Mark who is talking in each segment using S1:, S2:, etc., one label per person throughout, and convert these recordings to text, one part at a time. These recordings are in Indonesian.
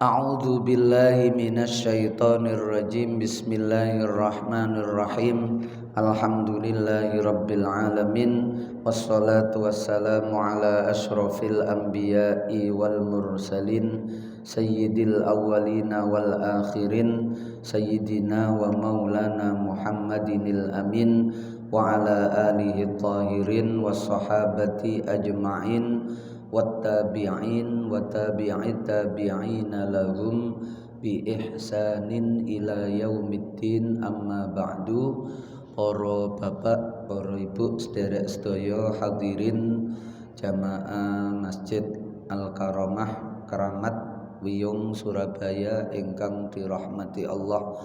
S1: A'udzu billahi minasyaitonir rajim. Bismillahirrahmanirrahim. Alhamdulillahi rabbil alamin. Wassalatu wassalamu ala asyrafil anbiya'i wal mursalin sayyidil awwalina wal akhirin sayyidina wa maulana Muhammadinil amin wa ala alihi tahirin was sahabati ajma'in wattabi'in wa tabi'it tabi'ina lahum bi ihsanin ila yaumiddin, amma ba'du. Para bapak, para ibu, sederek sedaya hadirin jamaah Masjid Al-Karamah Keramat Wiyung Surabaya ingkang dirahmati Allah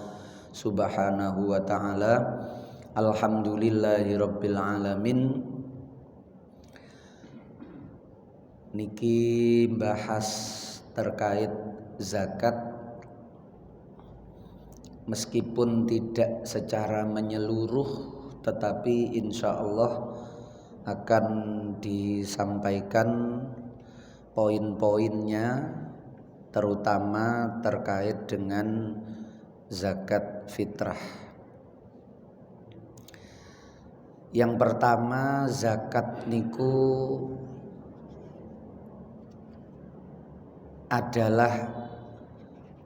S1: Subhanahu wa taala. Alhamdulillahirabbil alamin. Niki bahas terkait zakat, meskipun tidak secara menyeluruh, tetapi insya Allah akan disampaikan poin-poinnya, terutama terkait dengan zakat fitrah. Yang pertama, zakat niku adalah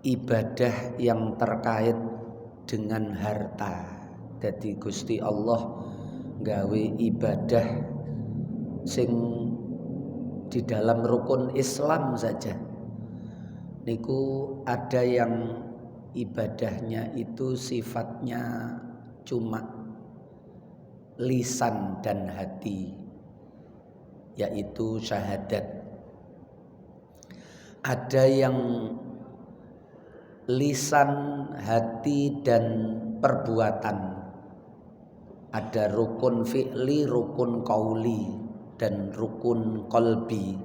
S1: ibadah yang terkait dengan harta. Jadi Gusti Allah gawe ibadah sing di dalam rukun Islam saja niku ada yang ibadahnya itu sifatnya cuma lisan dan hati, yaitu syahadat. Ada yang lisan, hati, dan perbuatan. Ada rukun fi'li, rukun qauli, dan rukun qalbi.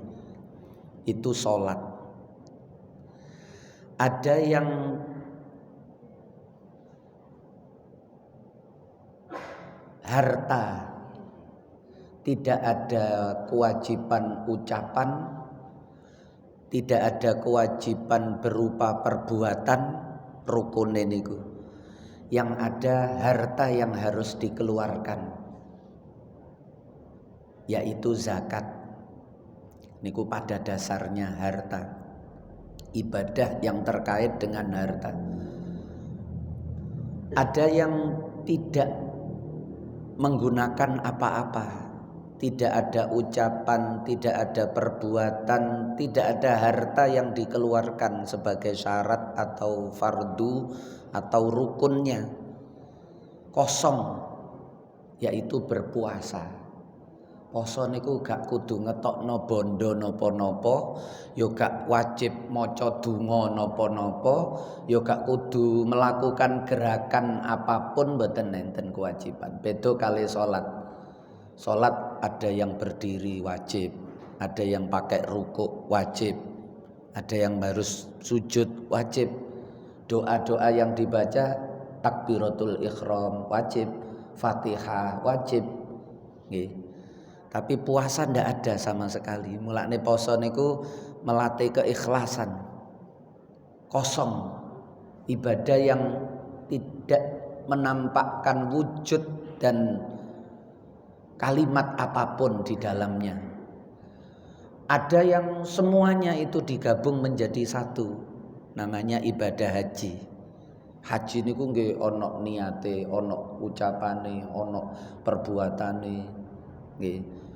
S1: Itu sholat. Ada yang harta, tidak ada kewajiban ucapan, tidak ada kewajiban berupa perbuatan, rukun niku. Yang ada harta yang harus dikeluarkan, yaitu zakat. Niku pada dasarnya harta, ibadah yang terkait dengan harta. Ada yang tidak menggunakan apa-apa, tidak ada ucapan, tidak ada perbuatan, tidak ada harta yang dikeluarkan sebagai syarat atau fardu atau rukunnya. Kosong, yaitu berpuasa. Poso niku gak kudu ngetokno bondo napa-napa, ya gak wajib maca donga napa-napa, ya gak kudu melakukan gerakan apapun, mboten enten kewajiban. Beda kali salat. Salat ada yang berdiri wajib, ada yang pakai rukuk wajib, ada yang harus sujud wajib. Doa-doa yang dibaca takbiratul ihram wajib, Fatihah wajib. Nggih. Tapi puasa ndak ada sama sekali. Mulane poso niku melatih keikhlasan. Kosong. Ibadah yang tidak menampakkan wujud dan kalimat apapun di dalamnya. Ada yang semuanya itu digabung menjadi satu, namanya ibadah haji. Haji niku nggih ana niate, ana ucapane, ana perbuatane, nggih.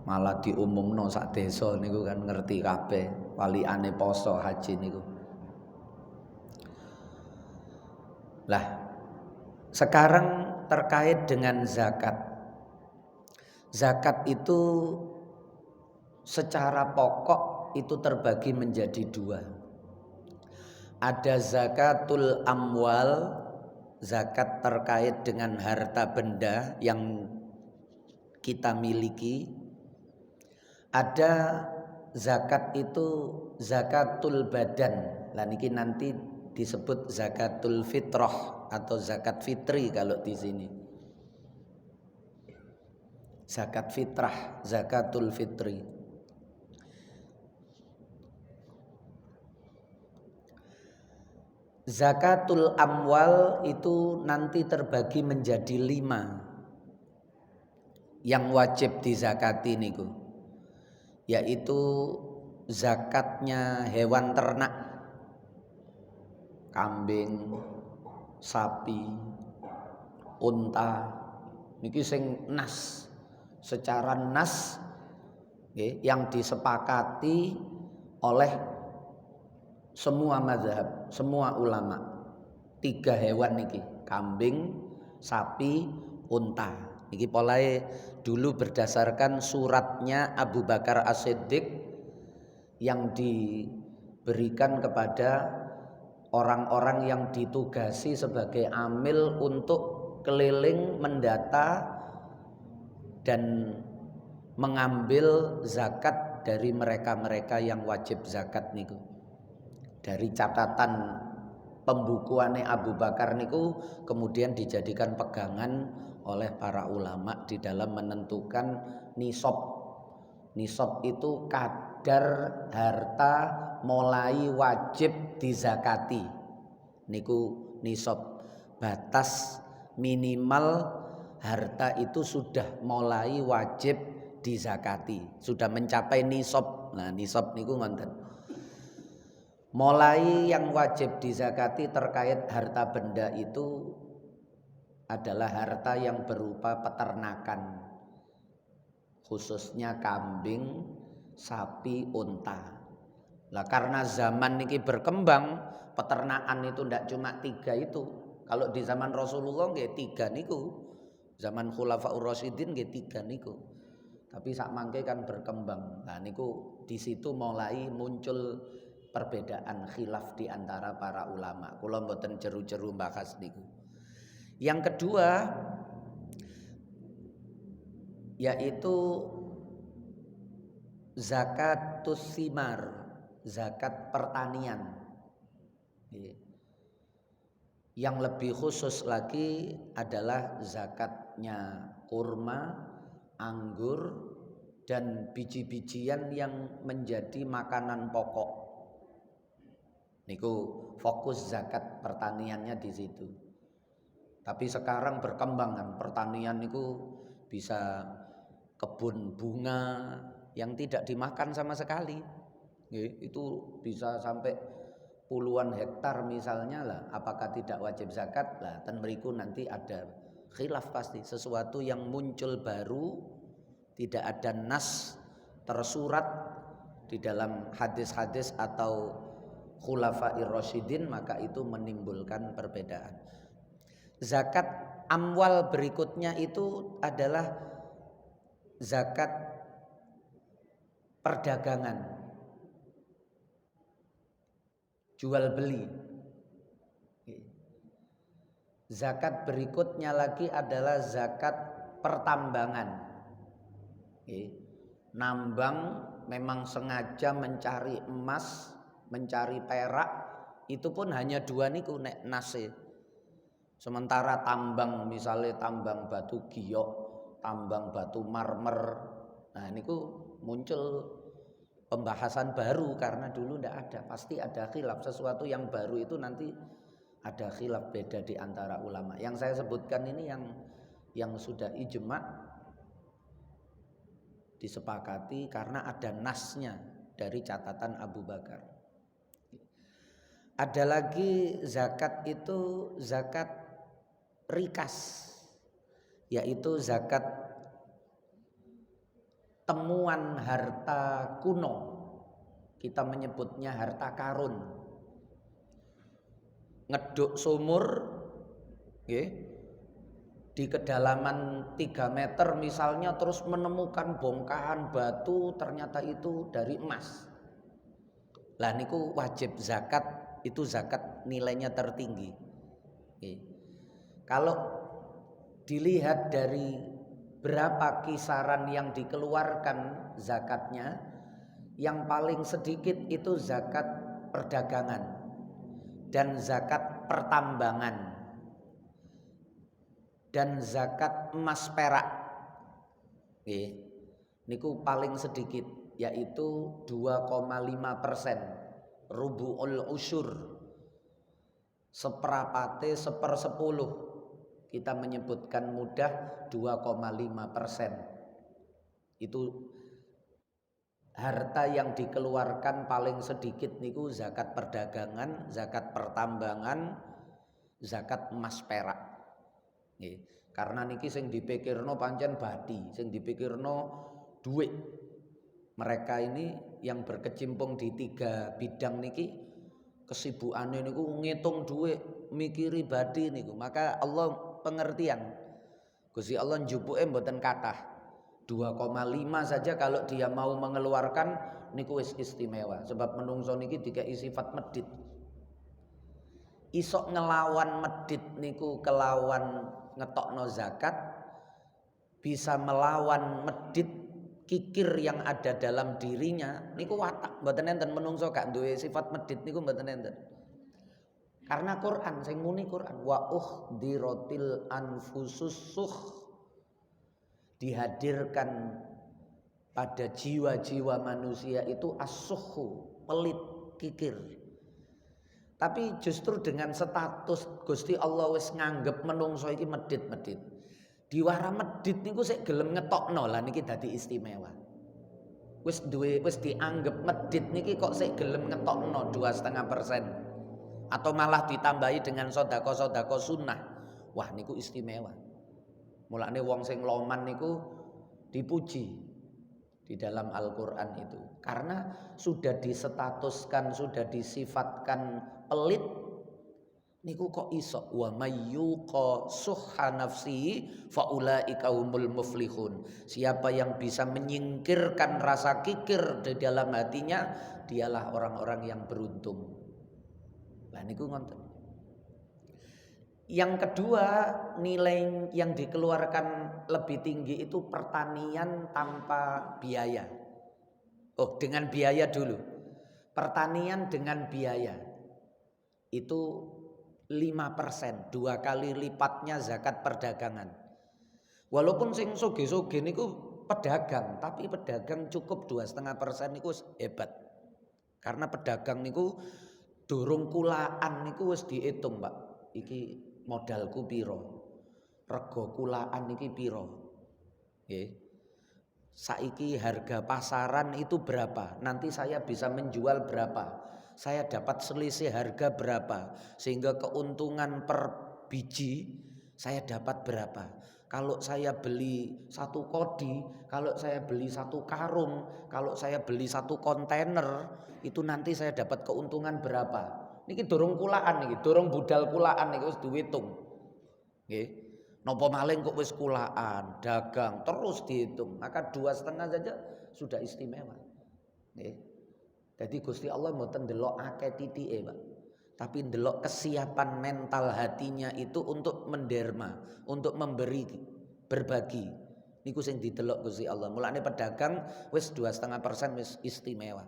S1: Malah diumumno sak desa niku kan ngerti kabeh walikane poso haji niku. Lah, sekarang terkait dengan zakat. Zakat itu secara pokok itu terbagi menjadi dua. Ada zakatul amwal, zakat terkait dengan harta benda yang kita miliki. Ada zakat itu zakatul badan. Lah niki nanti disebut zakatul fitrah atau zakat fitri kalau di sini. Zakat fitrah, zakatul fitri. Zakatul amwal itu nanti terbagi menjadi 5 yang wajib dizakati niku, yaitu zakatnya hewan ternak, kambing, sapi, unta, niki sing nas, secara nas yang disepakati oleh semua mazhab, semua ulama. 3 hewan niki, kambing, sapi, unta. Niki polahe dulu berdasarkan suratnya Abu Bakar As-Siddiq yang diberikan kepada orang-orang yang ditugasi sebagai amil untuk keliling mendata dan mengambil zakat dari mereka-mereka yang wajib zakat niku. Dari catatan pembukuannya Abu Bakar niku kemudian dijadikan pegangan oleh para ulama di dalam menentukan nisab. Nisab itu kadar harta mulai wajib dizakati. Niku nisab, batas minimal harta itu sudah mulai wajib dizakati, sudah mencapai nisab. Nah, nisab niku ngoten. Mulai yang wajib dizakati terkait harta benda itu adalah harta yang berupa peternakan, khususnya kambing, sapi, unta. Lah karena zaman ini berkembang, peternakan itu tidak cuma 3 itu. Kalau di zaman Rasulullah nggih 3 niku. Zaman Khulafaur Rasyidin nggih 3 niku. Tapi sak mangke kan berkembang. Nah niku di situ mulai muncul perbedaan khilaf di antara para ulama. Kula mboten jeru-jeru bahas niku. Yang kedua yaitu zakatus simar, zakat pertanian. Yang lebih khusus lagi adalah zakatnya kurma, anggur, dan biji-bijian yang menjadi makanan pokok. Niku fokus zakat pertaniannya di situ. Tapi sekarang berkembang kan pertanian niku bisa kebun bunga yang tidak dimakan sama sekali. Itu bisa sampai puluhan hektar misalnya lah. Apakah tidak wajib zakat? Lah ten mriku nanti ada khilaf pasti. Sesuatu yang muncul baru, tidak ada nas tersurat di dalam hadis-hadis atau Khulafair Rasyidin, maka itu menimbulkan perbedaan. Zakat amwal berikutnya itu adalah zakat perdagangan, jual beli. Zakat berikutnya lagi adalah zakat pertambangan. Nambang memang sengaja mencari emas, mencari perak, itu pun hanya 2 niku nek nase. Sementara tambang misalnya tambang batu giok, tambang batu marmer, nah niku muncul pembahasan baru karena dulu ndak ada, pasti ada khilaf. Sesuatu yang baru itu nanti ada khilaf beda di antara ulama. Yang saya sebutkan ini yang sudah ijma disepakati karena ada nasnya dari catatan Abu Bakar. Ada lagi zakat itu zakat rikas, yaitu zakat temuan harta kuno. Kita menyebutnya harta karun. Ngeduk sumur di kedalaman 3 meter misalnya, terus menemukan bongkahan batu, ternyata itu dari emas. Lah niku wajib zakat, itu zakat nilainya tertinggi. Kalau dilihat dari berapa kisaran yang dikeluarkan zakatnya, yang paling sedikit itu zakat perdagangan dan zakat pertambangan dan zakat emas perak. Niku paling sedikit, yaitu 2,5%, rubu'ul usyur. seperapate 1/10. Kita menyebutkan mudah 2,5%. Itu harta yang dikeluarkan paling sedikit niku zakat perdagangan, zakat pertambangan, zakat emas perak. Nggih. Karena niki sing dipikirno pancen badi, sing dipikirno duit. Mereka ini yang berkecimpung di 3 bidang niki kesibukane niku ngitung duit, mikiri badi niku. Maka Allah pengertian. Gusti Allah njupuke mboten kathah. 2,5 saja kalau dia mau mengeluarkan niku wis istimewa. Sebab menungso niki dikai sifat medit. Isok ngelawan medit niku kelawan ngetokno zakat, bisa melawan medit kikir yang ada dalam dirinya niku watak mboten enten. Menungso gak duwe sifat medit niku mboten enten. Karena Quran sing muni Quran wa uhdiratil anfusus suh, dihadirkan pada jiwa-jiwa manusia itu as-suhu, pelit, kikir. Tapi justru dengan status Gusti Allah wis nganggep menungso iki medit-medit. Diwara medit niku sik gelem ngetokno lah niki dadi istimewa. Wis dianggep medit niki kok sik gelem ngetokno 2,5% atau malah ditambahi dengan sedekah-sedekah sunnah. Wah niku istimewa. Mulane wong sing loman niku dipuji di dalam Al-Qur'an itu. Karena sudah disetatuskan, sudah disifatkan pelit niku kok iso wa mayyuqa suhha nafsihi faulaika humul muflihun. Siapa yang bisa menyingkirkan rasa kikir di dalam hatinya, dialah orang-orang yang beruntung. Lah niku ngoten. Yang kedua, nilai yang dikeluarkan lebih tinggi itu pertanian tanpa biaya. Oh, dengan biaya dulu. Pertanian dengan biaya. Itu 5%, 2 kali lipatnya zakat perdagangan. Walaupun sing soge-soge niku pedagang, tapi pedagang cukup 2,5% niku hebat. Karena pedagang niku durung kulaan niku wis diitung, Pak. Iki modalku piro, rego kulaan iki piro, nggih. Saiki harga pasaran itu berapa, nanti saya bisa menjual berapa, saya dapat selisih harga berapa, sehingga keuntungan per biji saya dapat berapa. Kalau saya beli 1 kodi, kalau saya beli 1 karung, kalau saya beli 1 kontainer, itu nanti saya dapat keuntungan berapa. Niki durung kulaan niki, durung budal kulaan niki wis diitung. Nggih. Napa maling kok wis kulaan, dagang terus dihitung. Maka 2,5 saja sudah istimewa. Nggih. Jadi Gusti Allah mboten ndelok akeh titike, Pak. Tapi ndelok kesiapan mental hatinya itu untuk menderma, untuk memberi, berbagi. Niku sing didelok Gusti Allah. Mulane pedagang wis 2,5% wis istimewa.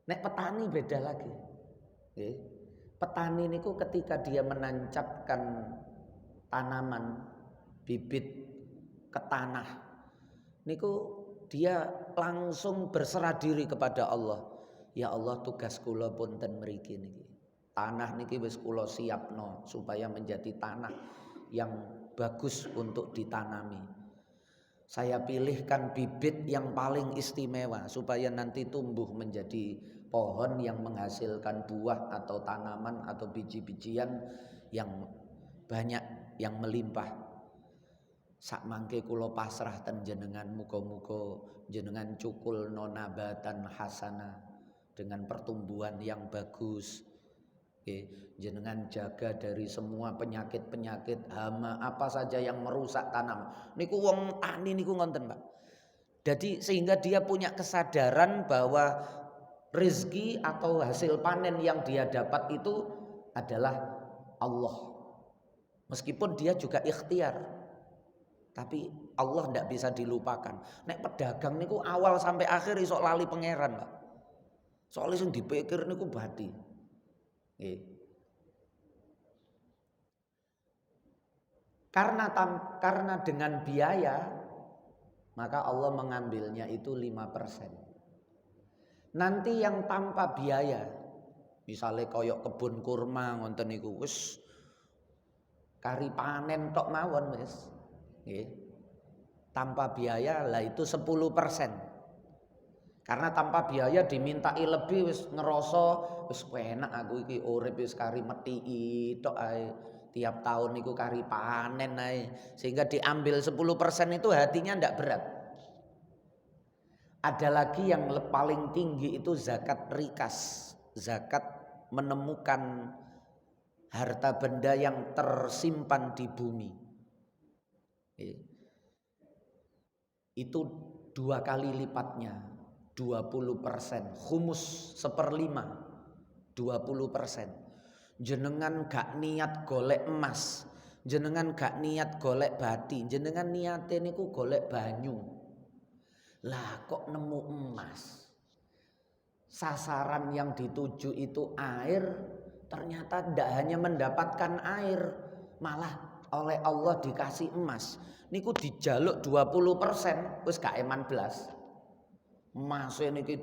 S1: Nek petani beda lagi. Okay. Petani niku ketika dia menancapkan tanaman bibit ke tanah niku dia langsung berserah diri kepada Allah. Ya Allah, tugas kula punten mriki niki. Tanah niki wis kula siapno supaya menjadi tanah yang bagus untuk ditanami. Saya pilihkan bibit yang paling istimewa supaya nanti tumbuh menjadi pohon yang menghasilkan buah atau tanaman atau biji-bijian yang banyak, yang melimpah. Sak mangke kula pasrah ten jenengan, muga-muga jenengan cukul nonabatan hasanah dengan pertumbuhan yang bagus. Jenengan jaga dari semua penyakit-penyakit, hama apa saja yang merusak tanam. Niku wong tani niku ngonten, Pak. Jadi sehingga dia punya kesadaran bahwa rezeki atau hasil panen yang dia dapat itu adalah Allah. Meskipun dia juga ikhtiar, tapi Allah tidak bisa dilupakan. Nek pedagang niku awal sampai akhir iso lali pangeran, Pak. Soalnya sing dipikir niku badi. Karena dengan biaya, maka Allah mengambilnya itu 5%. Nanti yang tanpa biaya Misale koyok kebun kurma ngoten niku wis kari panen tok mawon wis. Nggih. Tanpa biaya lah itu 10%. Karena tanpa biaya dimintai lebih wis ngerasa wis enak aku iki urip wis kari methi tok ae. Tiap tahun niku kari panen ae. Sehingga diambil 10% itu hatinya ndak berat. Ada lagi yang paling tinggi itu zakat rikas. Zakat menemukan harta benda yang tersimpan di bumi. Itu 2 kali lipatnya, 20%. Khumus 1/5, 20%. Jenengan gak niat golek emas, jenengan gak niat golek bati, jenengan niate niku golek banyu. Lah kok nemu emas? Sasaran yang dituju itu air, ternyata tidak hanya mendapatkan air, malah oleh Allah dikasih emas. Niku dijaluk 20%, wis gak eman blas. Emas niki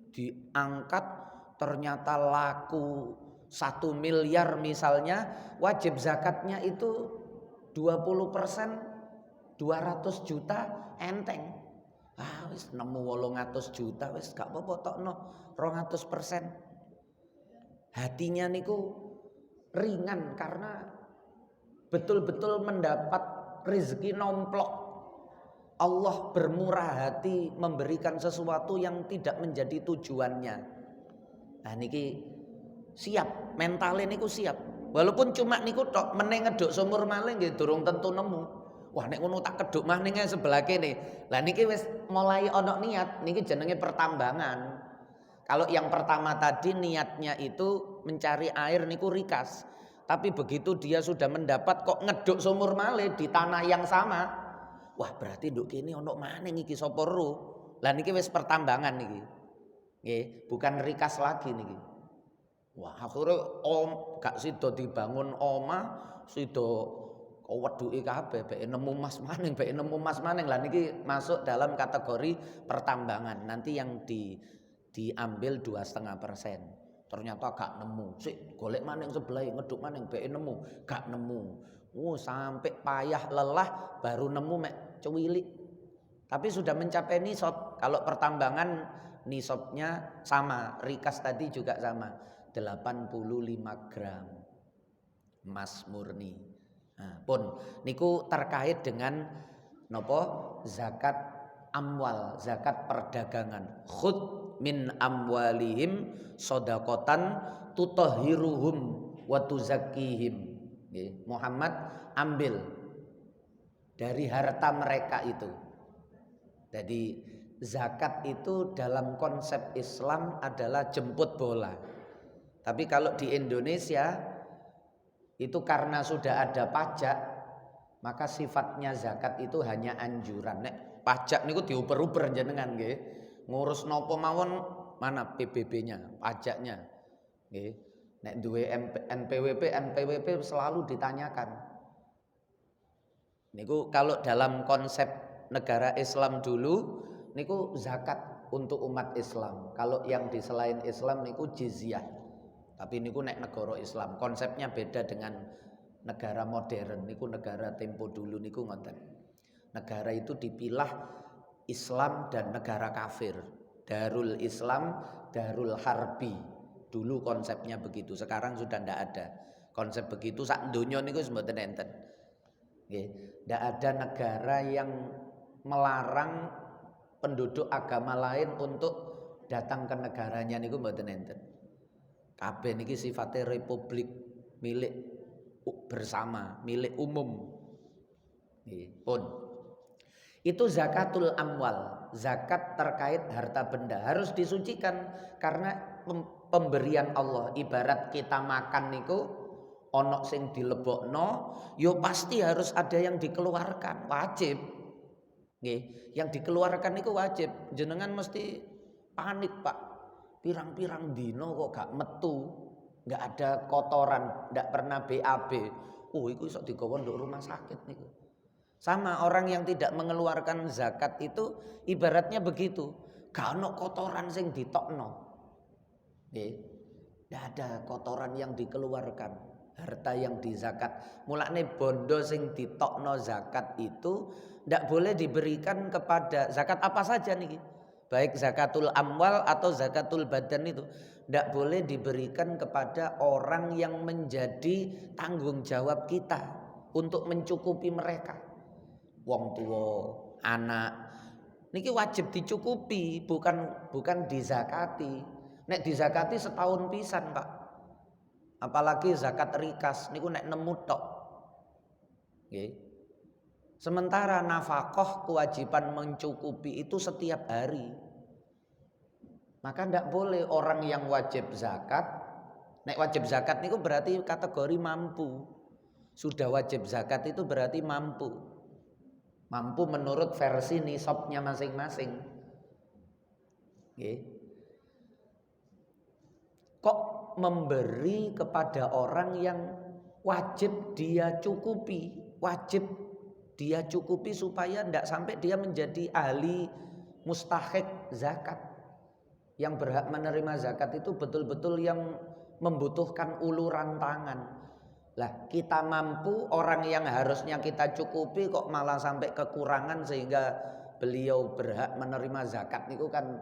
S1: diangkat ternyata laku 1 miliar misalnya, wajib zakatnya itu 20%, 200 juta enteng. Wis nemu 800 juta wis gak apa-apa tokno 200%. Hatinya niku ringan karena betul-betul mendapat rezeki nomplok. Allah bermurah hati memberikan sesuatu yang tidak menjadi tujuannya. Nah niki siap, mentalnya niku siap. Walaupun cuma niku tok meneng ngeduk sumur malih nggih durung tentu nemu. Wah nek ngono tak keduk maneh sebelah kene. Lah niki wis mulai ono niat, niki jenenge pertambangan. Kalau yang pertama tadi niatnya itu mencari air niku rikas. Tapi begitu dia sudah mendapat kok ngeduk sumur malih di tanah yang sama. Wah berarti nduk kene ono maneh iki sapa ro. Lah niki wis pertambangan niki. Nggih, bukan rikas lagi niki. Wah akhirnya gak sida dibangun omah, sida weduke kabeh beke nemu emas maning, beke nemu emas maning. Lah niki masuk dalam kategori pertambangan. Nanti yang diambil 2,5%. Ternyata gak nemu. Sik golek maning sebelah ngeduk maning beke nemu, gak nemu. Sampai payah lelah baru nemu mek cuwilik. Tapi sudah mencapai nisab. Kalau pertambangan nisabnya sama, rikas tadi juga sama, 85 gram emas murni. Nah, pun niku terkait dengan nopo zakat amwal, zakat perdagangan. Khud min amwalihim sodakotan tutahhiruhum wa tuzakkihim. Muhammad ambil dari harta mereka itu. Jadi zakat itu dalam konsep Islam adalah jemput bola. Tapi kalau di Indonesia itu karena sudah ada pajak, maka sifatnya zakat itu hanya anjuran. Nek pajak niku diuper-uper jenengan nggih. Ngurus nopo mawon mana PBB-nya, pajaknya. Nggih. Nek duwe NPWP selalu ditanyakan. Niku kalau dalam konsep negara Islam dulu niku zakat untuk umat Islam. Kalau yang di selain Islam niku jizyah. Tapi niku nek negara Islam konsepnya beda dengan negara modern. Niku negara tempo dulu niku ngoten. Negara itu dipilah Islam dan negara kafir. Darul Islam, Darul Harbi. Dulu konsepnya begitu. Sekarang sudah ndak ada. Konsep begitu sak donya niku mboten enten. Nggih, ndak ada negara yang melarang penduduk agama lain untuk datang ke negaranya niku mboten enten. Kabeh niki sifatnya republik, milik bersama, milik umum. Pun itu zakatul amwal, zakat terkait harta benda harus disucikan karena pemberian Allah. Ibarat kita makan niku ono sing dilebokno, yo pasti harus ada yang dikeluarkan, wajib. Nggih, yang dikeluarkan niku wajib. Jenengan mesti panik, Pak. Pirang-pirang dino kok gak metu, gak ada kotoran, gak pernah BAB. Iku iso digawa nduk rumah sakit niku. Sama orang yang tidak mengeluarkan zakat itu ibaratnya begitu. Gak ono kotoran sing ditokno. Nggih. Tidak ada kotoran yang dikeluarkan, harta yang dizakat. Mulane bondo sing ditokno zakat itu tidak boleh diberikan kepada zakat apa saja nih. Baik zakatul amwal atau zakatul badan itu tidak boleh diberikan kepada orang yang menjadi tanggung jawab kita untuk mencukupi mereka. Wong tua, anak, niki wajib dicukupi, bukan dizakati. Nek dizakati setahun pisan, Pak. Apalagi zakat rikas niku nek nemu tok. Nggih. Sementara nafkah kewajiban mencukupi itu setiap hari. Maka tidak boleh orang yang wajib zakat, nek wajib zakat niku berarti kategori mampu. Sudah wajib zakat itu berarti mampu. Mampu menurut versi nisabnya masing-masing. Nggih. Kok memberi kepada orang yang wajib dia cukupi, supaya tidak sampai dia menjadi ahli mustahik zakat. Yang berhak menerima zakat itu betul-betul yang membutuhkan uluran tangan. Lah kita mampu, orang yang harusnya kita cukupi kok malah sampai kekurangan sehingga beliau berhak menerima zakat itu kan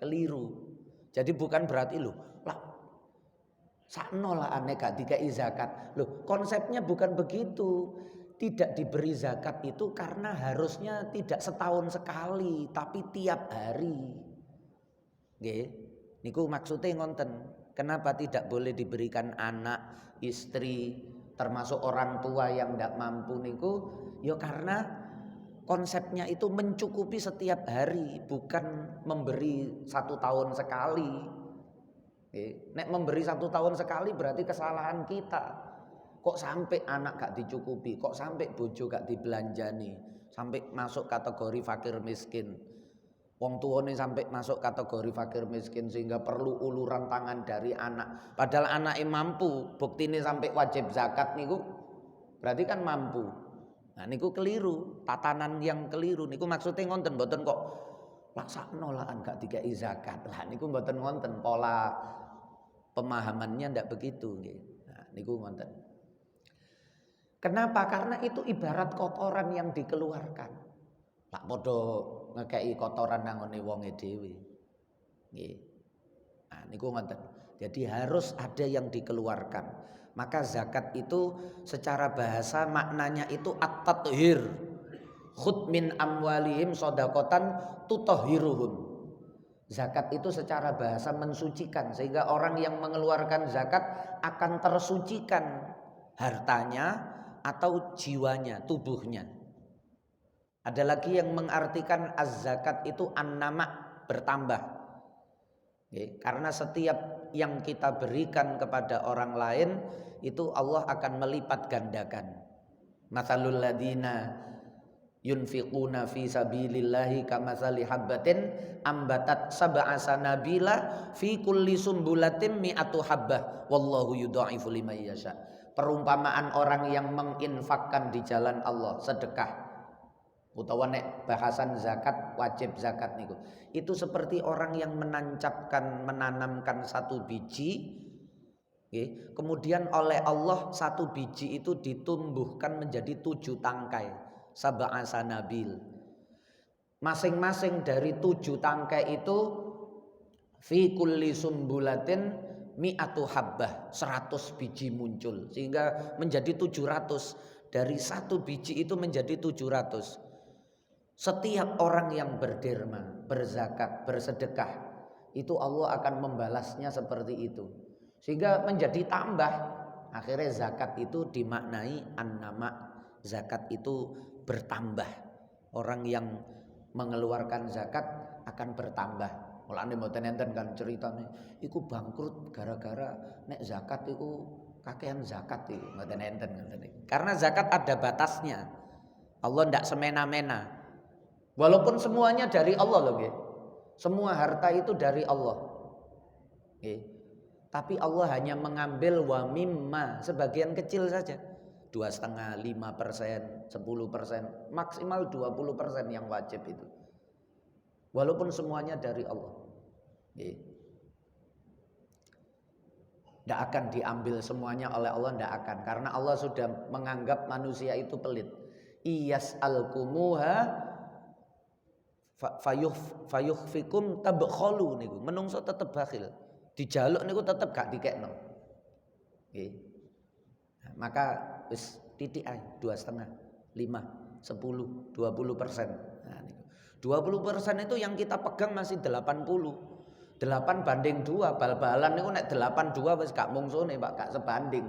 S1: keliru. Jadi bukan berarti loh, lah sakno lah aneh gak dikai zakat. Loh, konsepnya bukan begitu. Tidak diberi zakat itu karena harusnya tidak setahun sekali, tapi tiap hari. Nggih. Niku maksudnya ngonten. Kenapa tidak boleh diberikan anak, istri, termasuk orang tua yang tidak mampu niku? Ya karena konsepnya itu mencukupi setiap hari, bukan memberi 1 tahun sekali. Nek memberi 1 tahun sekali berarti kesalahan kita. Kok sampai anak gak dicukupi, kok sampai bojo gak dibelanjani, sampai masuk kategori fakir miskin. Wong tuane sampai masuk kategori fakir miskin sehingga perlu uluran tangan dari anak. Padahal anaknya mampu, buktine sampai wajib zakat niku berarti kan mampu. Nah niku keliru, tatanan yang keliru. Niku maksudnya ngonten mboten kok laksakno lah gak dikai zakat. Lah niku mboten ngonten, pola pemahamannya ndak begitu nggih. Nah niku ngonten. Kenapa? Karena itu ibarat kotoran yang dikeluarkan. Tak padha ngekeki kotoran nang ngene wonge dhewe. Nggih. Nah niku ngonten. Jadi harus ada yang dikeluarkan. Maka zakat itu secara bahasa maknanya itu at-tathhir. Khudh min amwalihim shadaqatan tutahhiruhum. Zakat itu secara bahasa mensucikan, sehingga orang yang mengeluarkan zakat akan tersucikan hartanya atau jiwanya, tubuhnya. Ada lagi yang mengartikan az-zakat itu an-nama, bertambah. Karena setiap yang kita berikan kepada orang lain itu Allah akan melipat gandakan. Matsalul ladina yunfiquna fi sabilillahi kamatsali habbatin ambatat sab'a sanabila fi kulli sumbulatin mi'atu habbah wallahu yudha'ifu liman yasha. Perumpamaan orang yang menginfakkan di jalan Allah, sedekah utawa nek bahasan zakat, wajib zakat niku. Itu seperti orang yang menanamkan satu biji, kemudian oleh Allah satu biji itu ditumbuhkan menjadi 7 tangkai. Sab'a sanabil. Masing-masing dari 7 tangkai itu fi kulli sumbulatin mi'atu habbah, 100 biji muncul sehingga menjadi 700. Dari satu biji itu menjadi 700. Setiap orang yang berderma, berzakat, bersedekah, itu Allah akan membalasnya seperti itu. Sehingga menjadi tambah. Akhirnya zakat itu dimaknai an-nama. Zakat itu bertambah. Orang yang mengeluarkan zakat akan bertambah. Mulane mboten enten kan ceritane iku bangkrut gara-gara nek zakat iku kakean zakat iku mboten enten ngoten. Karena zakat ada batasnya. Allah ndak semena-mena. Walaupun semuanya dari Allah loh nggih. Semua harta itu dari Allah. Nggih. Tapi Allah hanya mengambil wa mimma, sebagian kecil saja. 2,5%, 5%, 10%, maksimal 20% yang wajib itu. Walaupun semuanya dari Allah. Tidak akan diambil semuanya oleh Allah, tidak akan. Karena Allah sudah menganggap manusia itu pelit. Iyas'alkumuha fayukhfikum tabkhalu niku. Menungso tetep bakhil. Dijaluk niku tetep gak dikekno. Nggih. Nah, maka wis titik ae 2,5, 5, 10, 20%. Nah niku. 20% itu yang kita pegang masih 80. 8/2 bal-balan niku nek 82 wis gak mungsune Pak, gak sebanding.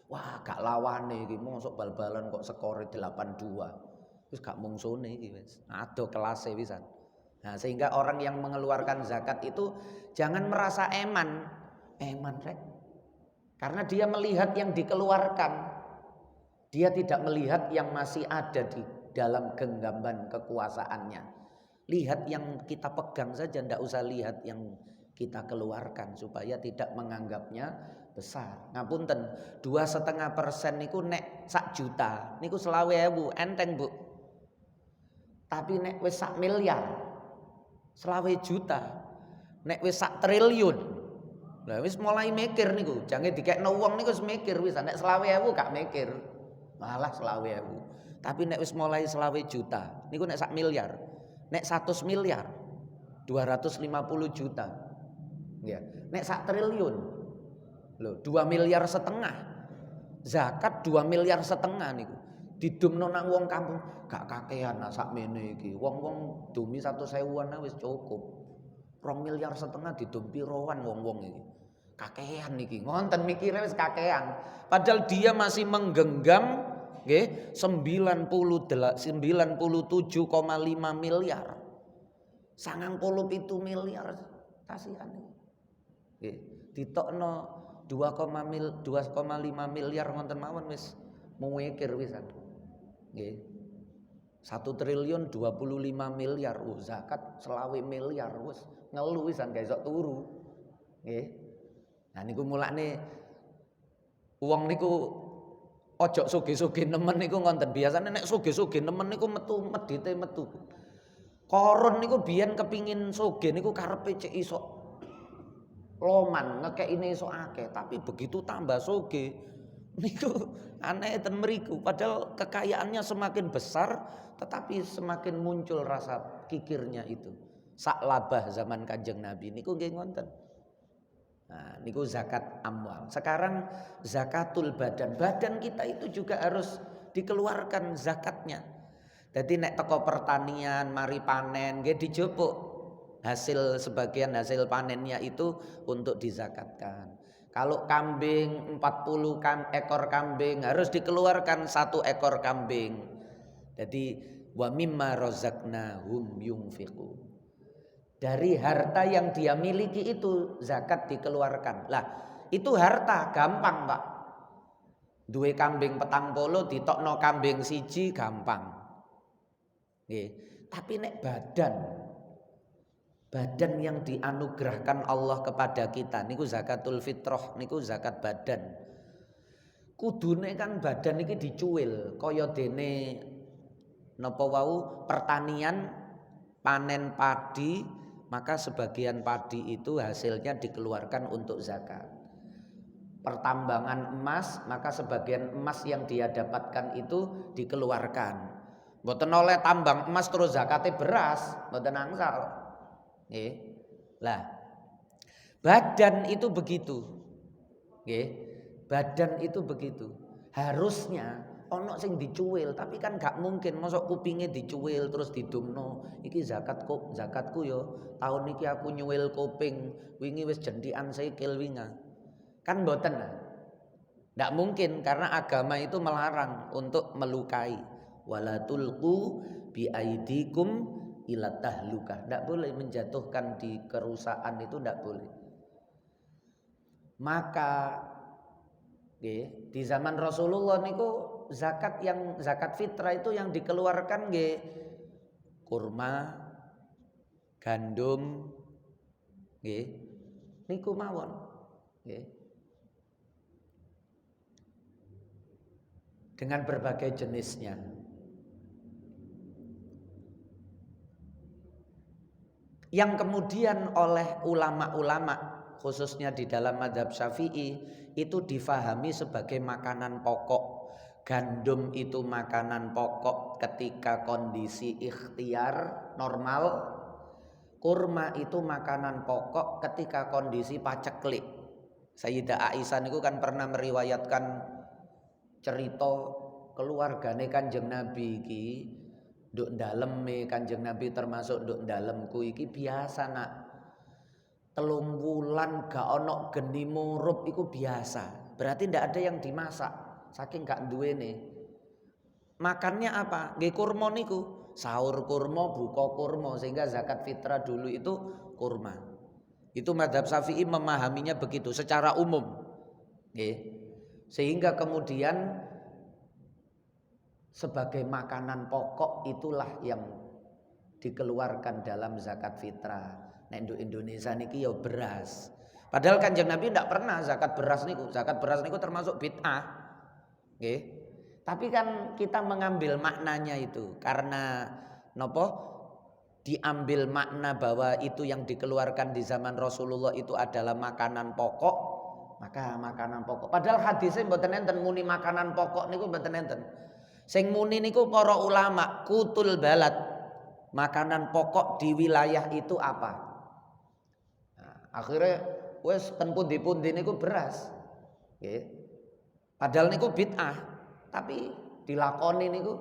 S1: Wah, gak lawane iki mosok bal-balan kok skore 82. Wis gak mungsune iki wis. Ado kelase pisan. Nah, sehingga orang yang mengeluarkan zakat itu jangan merasa eman rek. Karena dia melihat yang dikeluarkan. Dia tidak melihat yang masih ada di dalam genggaman kekuasaannya. Lihat yang kita pegang saja, ndak usah lihat yang kita keluarkan supaya tidak menganggapnya besar. Ngapunten, 2,5% niku nek 1 juta, niku 20.000 enteng Bu. Tapi nek wis 1 miliar, 20 juta, nek wis 1 triliun, lah wis mulai mikir niku. Jange dikekno wong niku wis mikir wis, nek 20.000 gak mikir. Malah 20.000. Tapi nek wis mulai 20 juta, niku nek 1 miliar. Nek 100 miliar 250 juta. Ya, nek 1 triliun. Loh, 2,5 miliar. Zakat 2,5 miliar niku. Didumno nang wong kampung gak kakean sakmene iki. Wong-wong dumi 100.000-an wis cukup. 2,5 miliar didum piroan wong-wong iki. Kakean iki. Ngonten mikire wis kakean. Padahal dia masih menggenggam nggih 97,5 miliar. 97 miliar kasihane. Nggih, ditokno 2,5 miliar ngonten mawon wis mikir wisan. Nggih. 1 triliun 25 miliar. Zakat 20 miliar wis ngelu wisan gak iso turu. Nggih. Nah niku mulane wong niku ojo sugih-sugih nemen niku ngonten. Biasane nek sugih-sugih nemen niku metu medite metu. Koron niku biyen kepingin sugih niku karepe cek iso loman ngekekine iso akeh, tapi begitu tambah sugih niku aneh ten mriku. Padahal kekayaannya semakin besar tetapi semakin muncul rasa kikirnya itu. Sak labah zaman Kanjeng Nabi niku nggih ngonten. Nah, niku zakat amwal. Sekarang zakatul badan. Badan kita itu juga harus dikeluarkan zakatnya. Jadi nek teko pertanian, mari panen, nggih dijupuk hasil sebagian hasil panennya itu untuk dizakatkan. Kalau kambing 40 ekor kambing harus dikeluarkan 1 ekor kambing. Jadi wa mimma razaqnahum yunfiqun. Dari harta yang dia miliki itu zakat dikeluarkan. Lah, itu harta gampang, Pak. Duwe kambing 40 ditokno kambing 1 gampang. Nggih. Tapi nek badan yang dianugerahkan Allah kepada kita niku zakatul fitrah, niku zakat badan. Kudune kan badan iki dicuwil kaya dene napa wau pertanian panen padi. Maka sebagian padi itu hasilnya dikeluarkan untuk zakat. Pertambangan emas, maka sebagian emas yang dia dapatkan itu dikeluarkan. Mboten oleh tambang emas terus zakate beras, mboten angsal. Nggih. Lah, badan itu begitu. Nggih. Badan itu begitu. Harusnya ono sing dicuwil, tapi kan gak mungkin mosok kupinge dicuwil terus didumno. Iki zakatku yo. Tahun niki aku nyuwil kuping, wingi wis jentikan sikil winga. Kan mboten. Ndak mungkin karena agama itu melarang untuk melukai. Wala tulqu bi aidikum ila tahlukah. Ndak boleh menjatuhkan di kerusakan, itu ndak boleh. Maka di zaman Rasulullah niku zakat fitrah itu yang dikeluarkan nggih kurma, gandum, nggih niku mawon, nggih. Dengan berbagai jenisnya. Yang kemudian oleh ulama-ulama khususnya di dalam mazhab Syafi'i itu difahami sebagai makanan pokok. Gandum itu makanan pokok ketika kondisi ikhtiar normal. Kurma itu makanan pokok ketika kondisi paceklik. Sayyidah Aisyah niku kan pernah meriwayatkan cerita keluargane Kanjeng Nabi iki nduk daleme Kanjeng Nabi termasuk nduk dalemku iki biasa nak 3 wulan gak ono geni murup iku biasa. Berarti ndak ada yang dimasak. Saking gak duwene. Makannya apa? Nggih kurma niku. Sahur kurma, buka kurma, sehingga zakat fitrah dulu itu kurma. Itu mazhab Syafi'i memahaminya begitu secara umum. Nggih. Sehingga kemudian sebagai makanan pokok itulah yang dikeluarkan dalam zakat fitrah. Nek Indonesia niki ya beras. Padahal Kanjeng Nabi ndak pernah zakat beras niku. Zakat beras niku termasuk bid'ah. Nggih. Tapi kan kita mengambil maknanya itu karena nopo diambil makna bahwa itu yang dikeluarkan di zaman Rasulullah itu adalah makanan pokok, maka makanan pokok. Padahal hadisnya mboten enten muni makanan pokok niku mboten enten. Sing muni niku para ulama kutul balad. Makanan pokok di wilayah itu apa? Nah, akhirnya wes ten pundi-pundi niku beras. Nggih. Padahal niku bid'ah, tapi dilakoni niku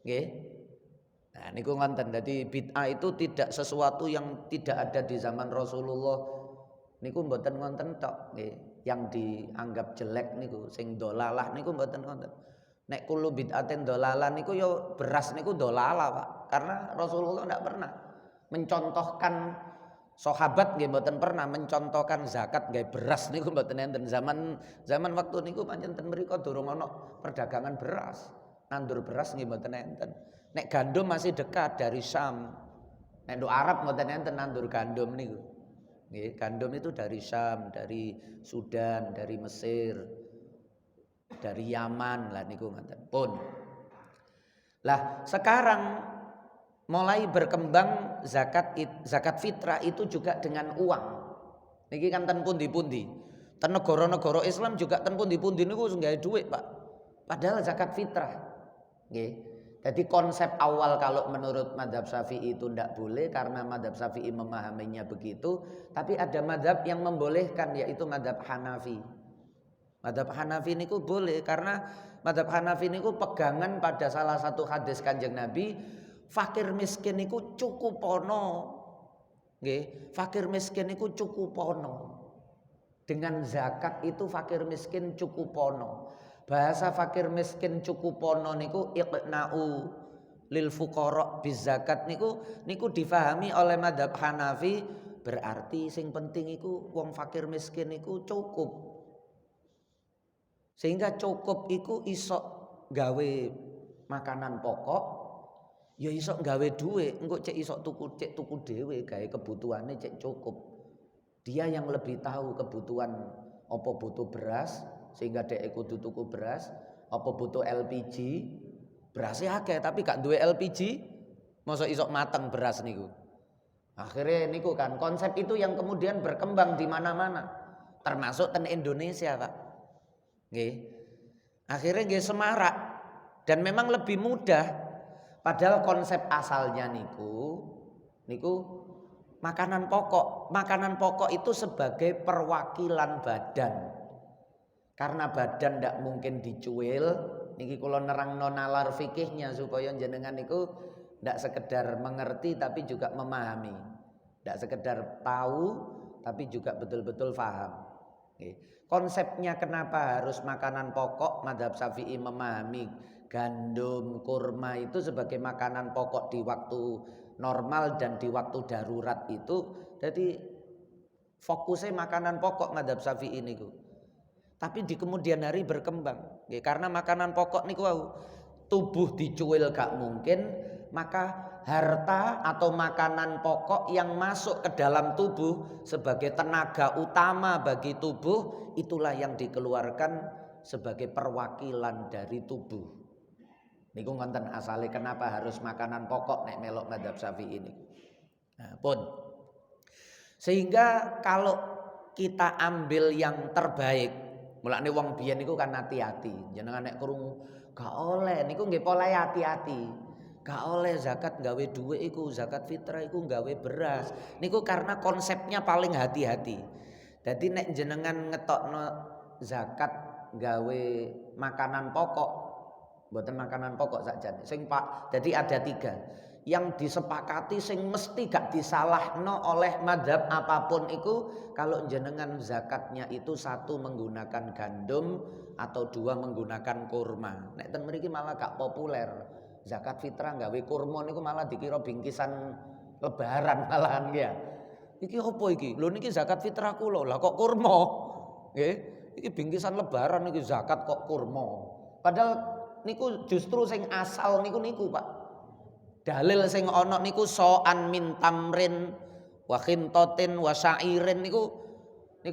S1: nggih. Nah niku ngoten. Dadi bid'ah itu tidak sesuatu yang tidak ada di zaman Rasulullah. Niku mboten ngonten tok nggih. Yang dianggap jelek niku sing dolalah niku mboten ngonten. Nek kulo bid'atin dolalah niku yo beras niku dolalah, Pak. Karena Rasulullah ndak pernah mencontohkan sahabat nggih mboten pernah mencontohkan zakat nggih beras niku mboten enten. Zaman waktu niku pancen ten mriku durung ana perdagangan beras. Nandur beras nggih mboten enten. Nek gandum masih dekat dari Syam. Nek nduk Arab mboten enten nandur gandum niku. Nggih, gandum itu dari Syam, dari Sudan, dari Mesir, dari Yaman lah niku ngoten. Pun. Lah, sekarang mulai berkembang zakat fitrah itu juga dengan uang. Niki kan ten pundi-pundi. Ten negara-negara Islam juga ten pundi-pundi niku nggawe dhuwit, Pak. Padahal zakat fitrah. Nggih. Jadi konsep awal kalau menurut mazhab Syafi'i itu tidak boleh karena mazhab Syafi'i memahaminya begitu, tapi ada mazhab yang membolehkan yaitu mazhab Hanafi. Mazhab Hanafi niku boleh karena mazhab Hanafi niku pegangan pada salah satu hadis Kanjeng Nabi. Fakir miskin niku cukupono. Nggih, fakir miskin niku cukupono. Dengan zakat itu fakir miskin cukupono. Bahasa fakir miskin cukupono niku iqna'u lil fuqara bizakat niku difahami oleh mazhab Hanafi berarti sing penting iku wong fakir miskin niku cukup. Sehingga cukup iku iso gawe makanan pokok. Ya iso gawe dhuwit, engko cek iso tuku dhewe gawe kebutuhane cek cukup. Dia yang lebih tahu kebutuhan apa butuh beras sehingga dhek kudu tuku beras, apa butuh LPG. Berasnya akeh tapi gak duwe LPG, mosok iso mateng beras niku. Akhirnya niku kan konsep itu yang kemudian berkembang di mana-mana, termasuk ten Indonesia, Pak. Nggih. Akhirnya nggih semarak dan memang lebih mudah. Padahal konsep asalnya niku makanan pokok. Makanan pokok itu sebagai perwakilan badan. Karena badan ndak mungkin dicuil. Niki kula nerangno nalar fikihnya supaya jenengan niku ndak sekedar mengerti tapi juga memahami. Ndak sekedar tahu tapi juga betul-betul paham. Konsepnya kenapa harus makanan pokok? Mazhab Syafi'i memahami gandum, kurma itu sebagai makanan pokok di waktu normal dan di waktu darurat itu. Jadi fokusnya makanan pokok mazhab Syafi'i niku. Tapi di kemudian hari berkembang. Karena makanan pokok niku tubuh dicuil gak mungkin, maka harta atau makanan pokok yang masuk ke dalam tubuh sebagai tenaga utama bagi tubuh itulah yang dikeluarkan sebagai perwakilan dari tubuh. Niku ngonten asale kenapa harus makanan pokok nek melok mazhab Syafi'i ini. Nah, pun. Sehingga kalau kita ambil yang terbaik. Mulane wong biyen niku kan hati-hati. Jenengan nek krungu gak oleh niku nggih polahe hati-hati. Gak oleh zakat gawe duit iku, zakat fitrah iku gawe beras. Niku karena konsepnya paling hati-hati. Jadi nek jenengan ngetokno zakat gawe makanan pokok, mboten makanan pokok sakjane. Sing Pak, jadi ada 3. Yang disepakati sing mesti gak disalahno oleh mazhab apapun itu, kalau jenengan zakatnya itu 1 menggunakan gandum atau 2 menggunakan kurma. Nek ten mriki malah gak populer. Zakat fitrah gawe kurma niku malah dikira bingkisan lebaran malahan ya. Iki opo iki? Lho niki zakat fitrah kula. Lah kok kurma? Nggih. Iki bingkisan lebaran iki zakat kok kurma. Padahal niku justru sing asal niku Pak. Dalil sing ana niku so'an min tamrin wa khintatin wa syairin niku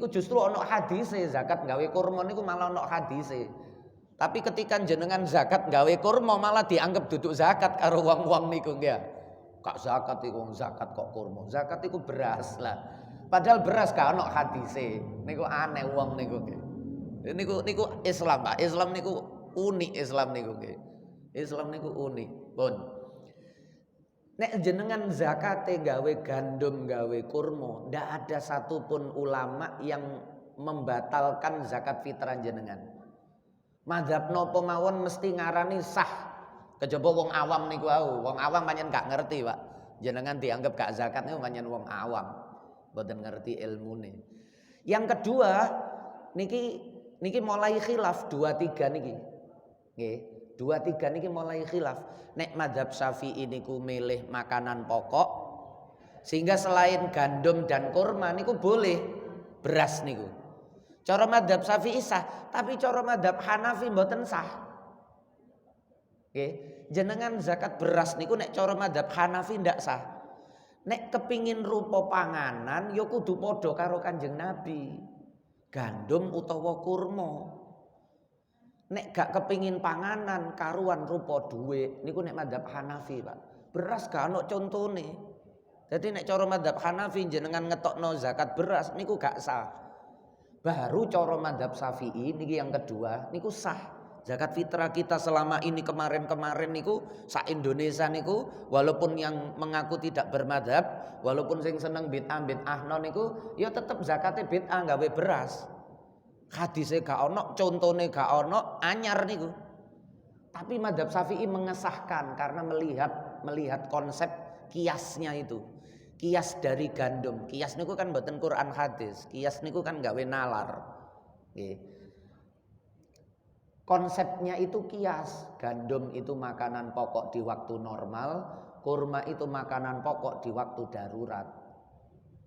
S1: justru ana hadise. Zakat gawe kurma niku malah ana hadise. Tapi ketika jenengan zakat gawe kurma malah dianggap duduk zakat karo wong-wong niku nggih. Kak zakat iku zakat kok kurma. Zakat iku beras lah. Padahal beras gak ono hadise. Niku aneh wong niku nggih. Niku Islam Pak. Islam niku unik Islam niku nggih. Islam niku unik. Pun. Nek jenengan zakate gawe gandum gawe kurma, ndak ada satupun ulama yang membatalkan zakat fitrah jenengan. Mazhab napa mawon mesti ngarani sah. Kejaba wong awam niku wau. Wong awam pancen gak ngerti, Pak. Jenengan dianggap gak zakat niku pancen wong awam. Mboten ngerti ilmune. Yang kedua, niki mulai khilaf 2-3 niki. Nggih, 2-3 niki mulai khilaf. Nek mazhab Syafi'i niku milih makanan pokok sehingga selain gandum dan kurma niku boleh beras niku. Cara mazhab Syafi'i sah, tapi cara mazhab Hanafi mboten sah. Nggih, jenengan zakat beras niku nek cara mazhab Hanafi ndak sah. Nek kepingin rupa panganan ya kudu padha karo Kanjeng Nabi. Gandum utawa kurma. Nek gak kepingin panganan karuan rupa dhuwit niku nek mazhab Hanafi, Pak. Beras gak ono contone. Jadi nek cara mazhab Hanafi jenengan ngetokno zakat beras niku gak sah. Baru cara mazhab Syafi'i niki yang kedua niku sah. Zakat fitrah kita selama ini kemarin-kemarin niku sak Indonesia niku walaupun yang mengaku tidak bermadzhab, walaupun sing seneng bid'ah niku ya tetep zakate bid'ah gawe beras. Hadise gak ono, contone gak ono, anyar niku. Tapi mazhab Syafi'i mengesahkan karena melihat konsep kiasnya itu. Kias dari gandum. Kias niku kan mboten Quran hadis. Kias niku kan gawe nalar. Nggih. Konsepnya itu kias. Gandum itu makanan pokok di waktu normal, kurma itu makanan pokok di waktu darurat.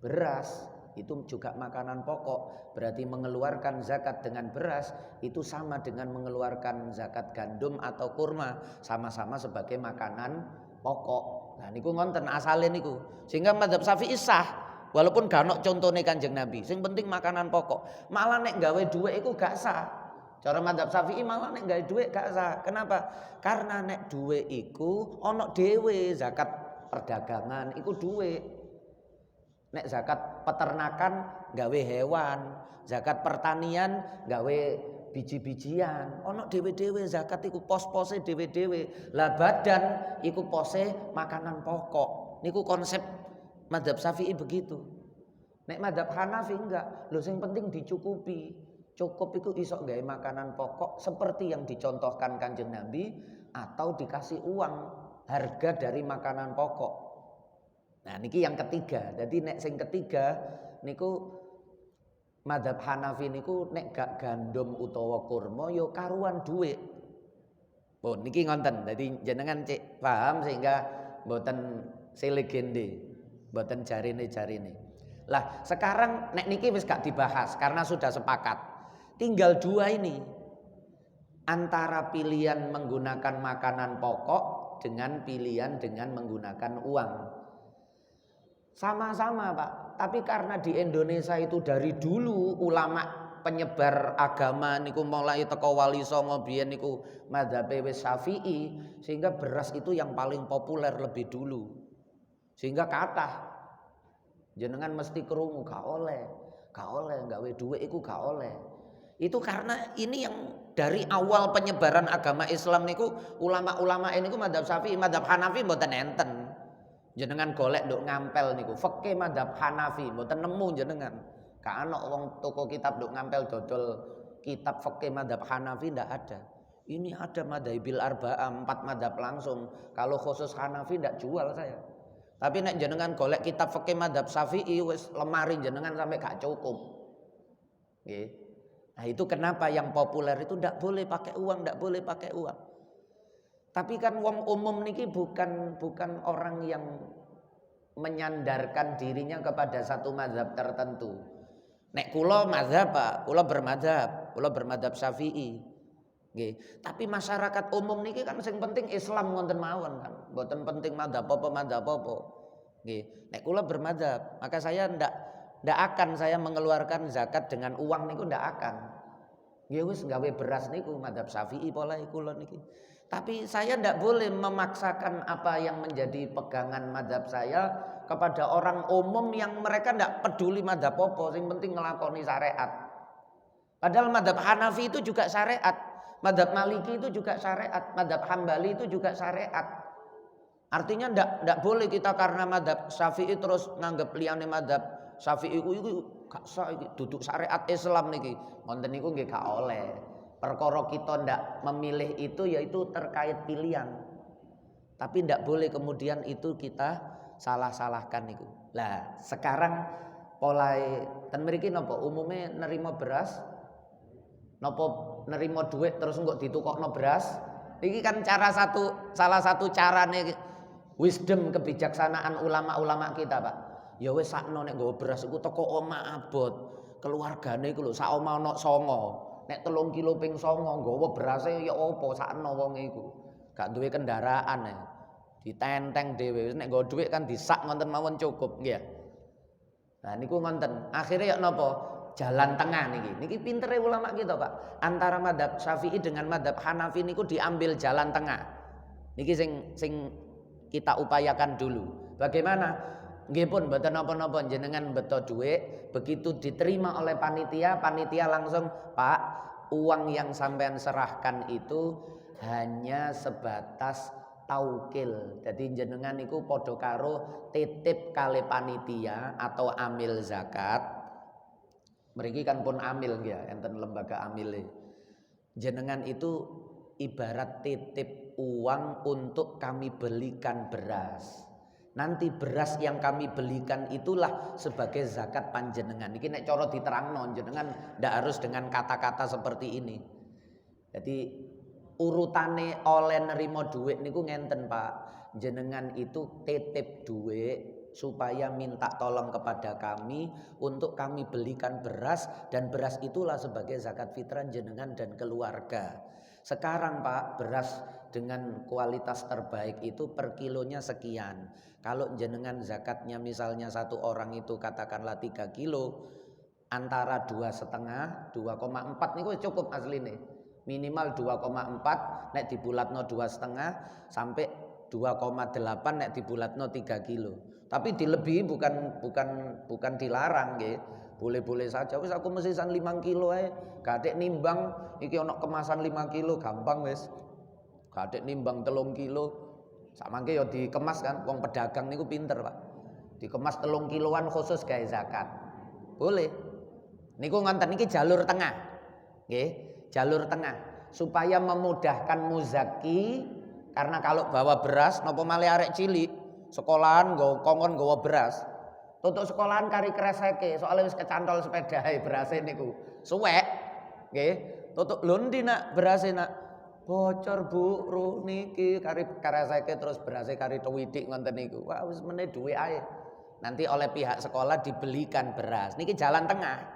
S1: Beras itu juga makanan pokok. Berarti mengeluarkan zakat dengan beras itu sama dengan mengeluarkan zakat gandum atau kurma, sama-sama sebagai makanan pokok. Nah niku ngonten asale niku. Sehingga mazhab Syafi'i sah walaupun gak ono contone Kanjeng Nabi. Sing penting makanan pokok. Malah nek gawe dhuwit iku gak sah. Cara mazhab Syafi'i malah nek gawe dhuwit gak sah. Kenapa? Karena nek dhuwit iku ono dhewe zakat perdagangan iku dhuwit. Nek zakat peternakan gawe hewan, zakat pertanian gawe biji-bijian, ono dhewe-dhewe zakat iku pos-pose dhewe-dhewe. Lah badan iku pose makanan pokok. Niku konsep mazhab Syafi'i begitu. Nek mazhab Hanafi enggak. Lho sing penting dicukupi. Cukup itu iso gawe makanan pokok seperti yang dicontohkan Kanjeng Nabi atau dikasih uang harga dari makanan pokok. Nah niki yang ketiga. Jadi nek sing ketiga niku mazhab Hanafi niku nek gak gandum utawa kurma yo karuan dhuwit. Pun niki ngonten. Dadi jenengan cek paham sehingga mboten selegende, mboten jarine. Lah, sekarang nek niki wis gak dibahas karena sudah sepakat. Tinggal 2 ini. Antara pilihan menggunakan makanan pokok dengan pilihan dengan menggunakan uang. Sama-sama, Pak. Tapi karena di Indonesia itu dari dulu ulama penyebar agama niku mulai teko Wali Songo biyen niku mazhabe wis Syafi'i sehingga beras itu yang paling populer lebih dulu. Sehingga kathah jenengan mesti krungu gak oleh. Gak oleh, gawe duit iku gak oleh. Itu karena ini yang dari awal penyebaran agama Islam niku ulama-ulama ini ku madzhab Syafi'i, madzhab Hanafi mboten enten. Jenengan golek nduk ngampel niku fikih madzhab Hanafi mboten nemu jenengan. Gak ana wong toko kitab nduk ngampel dodol kitab fikih madzhab Hanafi ndak ada. Ini ada madzhabil arba'ah, 4 madzhab langsung. Kalau khusus Hanafi ndak jual saya. Tapi nek jenengan golek kitab fikih madzhab Syafi'i wis lemari jenengan sampai gak cukup. Nggih. Nah, itu kenapa yang populer itu ndak boleh pakai uang, ndak boleh pakai uang. Tapi kan wong umum niki bukan orang yang menyandarkan dirinya kepada satu mazhab tertentu. Nek kula mazhab Pak, kula bermadzhab Syafi'i. Nggih. Tapi masyarakat umum niki kan sing penting Islam ngoten mawon kan. Mboten penting mazhab apa. Nggih. Nek kula bermadzhab, maka saya ndak akan saya mengeluarkan zakat dengan uang niku ndak akan. Ya wis gawe beras niku madzhab Syafi'i pola kula niki. Tapi saya ndak boleh memaksakan apa yang menjadi pegangan madzhab saya kepada orang umum yang mereka ndak peduli madzhab apa, sing penting ngelakoni syariat. Padahal madzhab Hanafi itu juga syariat, madzhab Maliki itu juga syariat, madzhab Hambali itu juga syariat. Artinya ndak boleh kita karena madzhab Syafi'i terus nganggep liyane madzhab Syafi'i iku gak sah iki duduk syariat Islam niki. Wonten niku nggih gak oleh. Perkara kita ndak memilih itu yaitu terkait pilihan. Tapi ndak boleh kemudian itu kita salah-salahkan niku. Lah, sekarang polahe ten mriki napa umume nerima beras napa nerima duit terus engko ditukokno beras. Iki kan salah satu carane wisdom kebijaksanaan ulama-ulama kita, Pak. Ya wis sakno nek nggawa beras iku teko omah abot. Keluargane iku lho sak omah ana 9. Nek 3 kilo ping 9 nggawa berase ya apa sakno wonge iku. Gak duwe kendaraan ya. Ditenteng dhewe. Nek nggawa dhuwit kan disak ngoten mawon cukup nggih. Nah niku ngoten. Akhire ya napa? Jalan tengah niki. Niki pintere ulama kita, Pak. Antara madzhab Syafi'i dengan madzhab Hanafi niku diambil jalan tengah. Niki sing kita upayakan dulu. Bagaimana? Nggih pun mboten napa-napa jenengan beto dhuwit, begitu diterima oleh panitia langsung, Pak, uang yang sampean serahkan itu hanya sebatas taukil. Jadi jenengan niku padha karo titip kali panitia atau amil zakat. Mriki kan pun amil nggih, enten lembaga amile. Jenengan itu ibarat titip uang untuk kami belikan beras. Nanti beras yang kami belikan itulah sebagai zakat panjenengan. Iki nek cara diterangno jenengan ndak harus dengan kata-kata seperti ini. Jadi urutane oleh nerima duit niku ngenten, Pak. Jenengan itu titip duit supaya minta tolong kepada kami untuk kami belikan beras dan beras itulah sebagai zakat fitrah jenengan dan keluarga. Sekarang Pak, beras dengan kualitas terbaik itu per kilonya sekian. Kalau jenengan zakatnya misalnya satu orang itu katakanlah 3 kilo, antara 2,5, 2,4 niku cukup asline. Minimal 2,4 nek dibulatno 2,5 sampai 2,8 nek dibulatno 3 kilo. Tapi dilebihi bukan dilarang nggih. Boleh-boleh saja. Wis aku mesisan 5 kilo ae. Gadek nimbang iki ana kemasan 5 kilo gampang wis. Gadek nimbang 3 kilo. Samangke ya dikemas kan, wong pedagang niku pinter, Pak. Dikemas 3 kiloan khusus gawe zakat. Boleh. Niku ngonten iki jalur tengah. Nggih, jalur tengah supaya memudahkan muzaki karena kalau bawa beras napa malih arek cilik sekolahan nggo kongkon nggawa beras. Tutuk sekolahan kari kreseke soalnya wis kecantol sepedahe berase niku. Suwek. Nggih. Tutuk lho ndi nak berase nak? Bocor Bu, niki kari kreseke terus berase kari tuwidik ngoten niku. Wah wis meneh duwe ae. Nanti oleh pihak sekolah dibelikan beras. Niki jalan tengah.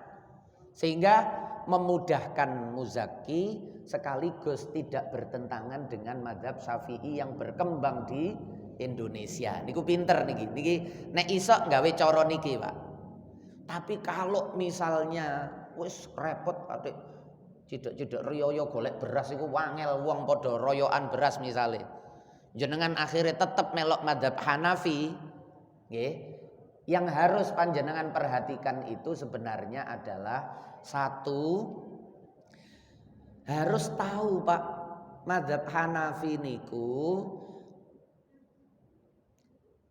S1: Sehingga memudahkan muzaki sekaligus tidak bertentangan dengan mazhab Syafi'i yang berkembang di Indonesia. Niku pinter niki. Niki nek iso gawe cara niki, Pak. Tapi kalau misalnya wis repot adik cidek-cidek riyo golek beras iku wangel wong padha royokan beras misale. Jenengan akhirnya tetep melok mazhab Hanafi, nggih. Yang harus panjenengan perhatikan itu sebenarnya adalah satu, harus tahu Pak, mazhab Hanafi niku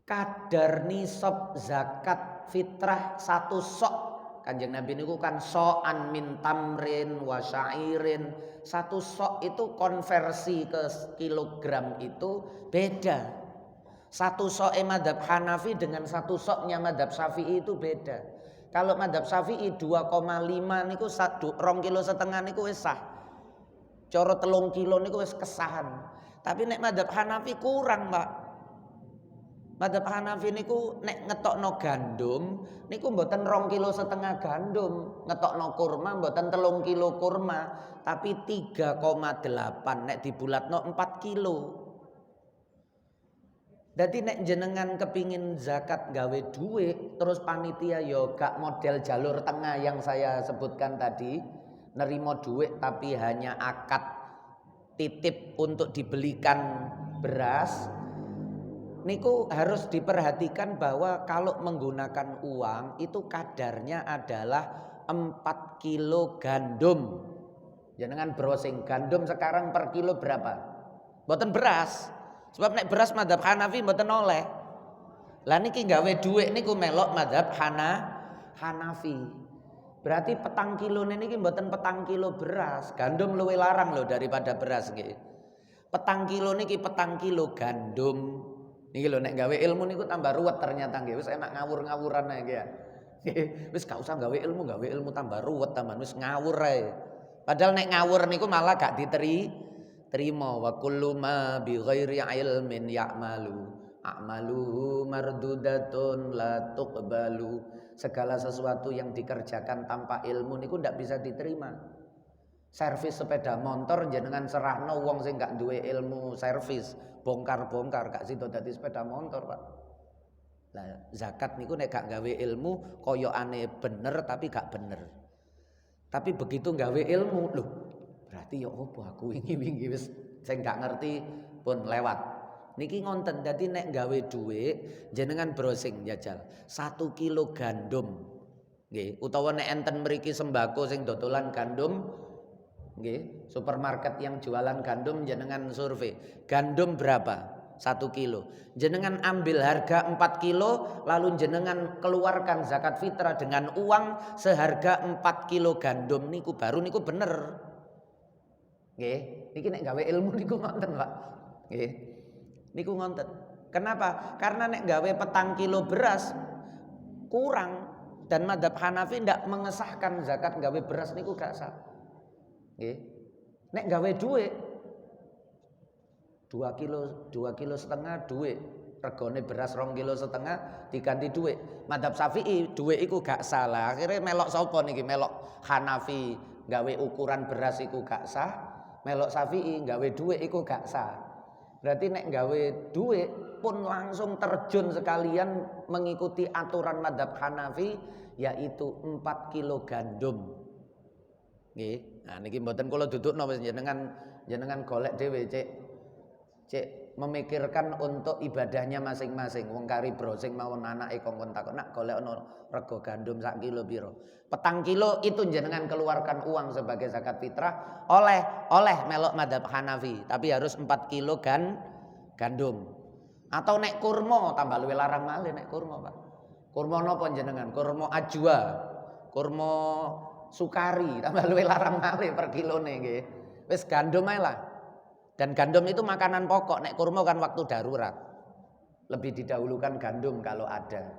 S1: kadar nisab zakat fitrah satu sok. Kanjeng Nabi niku kan so'an min tamrin wa syairin. Satu sok itu konversi ke kilogram itu beda. Satu sok madhab Hanafi dengan satu soknya madhab Syafi'i itu beda. Kalau madhab Syafi'i 2,5 niku 2,5 kilo niku wis sah. Coro 3 kilo niku wis kesahan. Tapi nek madhab Hanafi kurang, Pak. Madhab Hanafi niku nek ngetokno gandum niku mboten 2,5 kilo gandum, ngetokno kurma mboten 3 kilo kurma, tapi 3,8 nek dibulatno 4 kilo. Jadi nek jenengan kepingin zakat gawe duit, terus panitia yo gak model jalur tengah yang saya sebutkan tadi, nerimo duit tapi hanya akad titip untuk dibelikan beras. Niku harus diperhatikan bahwa kalau menggunakan uang itu kadarnya adalah 4 kilo gandum. Jenengan browsing gandum sekarang per kilo berapa? Mboten beras. Sebab nek beras madhab Hanafi mboten oleh. Lah niki gawe dhuwit niku melok madhab Hanafi. Berarti 4 kilo niki mboten 4 kilo beras. Gandum luwih larang loh daripada beras nggih. 4 kilo niki 4 kilo gandum. Niki lho nek gawe ilmu niku tambah ruwet ternyata nggih. Wis enak ngawur-ngawuran ae nggih ya. Wis gak usah gawe ilmu tambah ruwet tambahan wis ngawur ae. Padahal nek ngawur niku malah gak terima wa kullu ma bi ghairi ilmin ya'malu a'maluhu mardudatun la tuqbalu. Segala sesuatu yang dikerjakan tanpa ilmu niku ndak bisa diterima. Servis sepeda motor jenengan serahno wong sing gak duwe ilmu servis, bongkar-bongkar gak sida dadi sepeda motor, Pak. Lah zakat niku nek gak gawe ilmu koyokane bener tapi gak bener. Tapi begitu gawe ilmu, loh berarti ya opo aku wingi-wingi wis sing gak ngerti pun lewat. Niki ngonten dadi nek gawe dhuwit jenengan browsing jajal 1 kilo gandum. Nggih, utawa nek enten mriki sembako sing dodolan gandum nggih, supermarket yang jualan gandum jenengan survei. Gandum berapa? 1 kilo. Jenengan ambil harga 4 kilo lalu jenengan keluarkan zakat fitrah dengan uang seharga 4 kilo gandum niku baru niku bener. Nggih, niki nek gawe ilmu niku ngoten, Pak. Nggih. Niku ngoten. Kenapa? Karena nek gawe 4 kilo beras kurang dan madhab Hanafi ndak mengesahkan zakat gawe beras niku gak sah. Nggih. Nek gawe duit 2 kilo setengah duit. Regane beras 2,5 kilo diganti duit. Madhab Syafi'i duit iku gak salah. Akhirnya melok sapa niki? Melok Hanafi gawe ukuran beras iku gak sah. Melok Syafi'i gawe duit iku gak sah. Berarti nek gawe duit pun langsung terjun sekalian mengikuti aturan madhab Hanafi yaitu 4 kilo gandum. Nggih. Nah niki mboten kula dudukno wis jenengan golek dhewe cek memikirkan untuk ibadahnya masing-masing. Wong kari browsing mawon anake kongkon takon nak golekno rego gandum sak kilo piro. 4 kilo itu jenengan keluarkan uang sebagai zakat fitrah oleh melok madhab Hanafi, tapi harus 4 kilo gandum. Atau nek kurma tambah luwih larang malih nek kurma, Pak. Kurma napa jenengan? Kurma ajwa, kurma sukari tambah luwih larang malih per kilone nggih. Wis gandum ae lah. Dan gandum itu makanan pokok, nek kurma kan waktu darurat. Lebih didahulukan gandum kalau ada.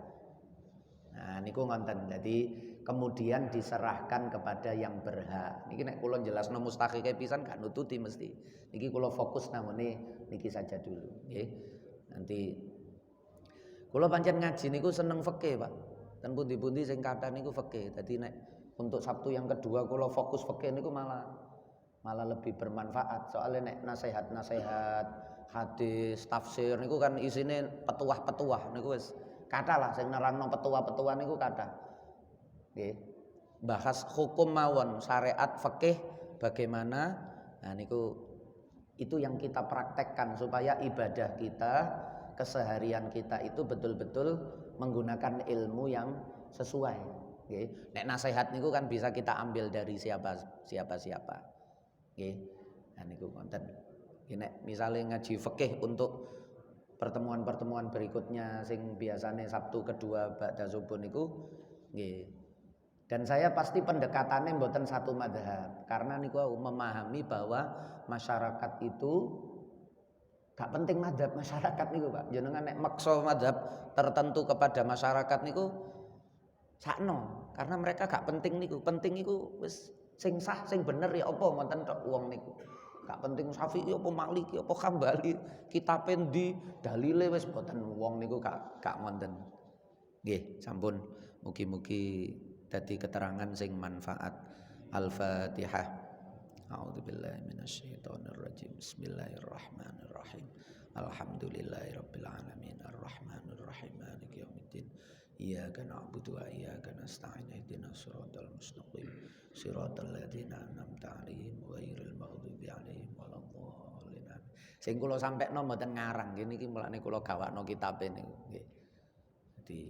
S1: Nah niku ngonten. Jadi kemudian diserahkan kepada yang berhak. Niki nek kula jelasno mustahike pisan gak nututi mesti. Niki kula fokus namune niki saja dulu, nggih. Nanti kula pancen ngaji niku seneng fikih, Pak. Dan pundi-pundi sing kathah niku fikih. Dadi nek untuk Sabtu yang kedua kula fokus fikih niku malah lebih bermanfaat. Soalnya nek nasihat-nasihat hadis tafsir niku kan isine petuah-petuah niku wis kathah lah sing nerangno petuah-petuah niku kathah. Nggih. Bahas hukum mawon syariat fikih bagaimana. Nah niku itu yang kita praktekkan supaya ibadah kita, keseharian kita itu betul-betul menggunakan ilmu yang sesuai. Nggih. Nek nasihat niku kan bisa kita ambil dari siapa. Nggih. Nah niku konten. Nek misalnya ngaji fikih untuk pertemuan-pertemuan berikutnya sing biasanya Sabtu kedua ba'da subuh niku nggih. Dan saya pasti pendekatannya mboten satu madhab karena niku memahami bahwa masyarakat itu gak penting madhab masyarakat niku Pak. Jenengan nek maksa madhab tertentu kepada masyarakat niku sakno karena mereka gak penting niku. Penting niku wis sing sah sing bener ya apa ngoten tok wong niku. Gak penting Syafi'i apa Maliki apa Hambali, kitabe ndi, dalile wis boten wong niku gak wonten. Nggih, sampun mugi-mugi dadi keterangan sing manfaat. Al-Fatihah. A'udzubillahi minasyaitonirrajim. Bismillahirrahmanirrahim. Alhamdulillahirabbil alamin arrahmanirrahim maliki yaumiddin. Iyyaka na'budu wa iyyaka nasta'in ihdinas siratal mustaqim siratal ladzina an'amta 'alaihim ghairil maghdubi 'alaihim waladdallin. Sing kula sampekno mboten ngarang nggih niki mulane kula gawakno kitabe niku nggih. Dadi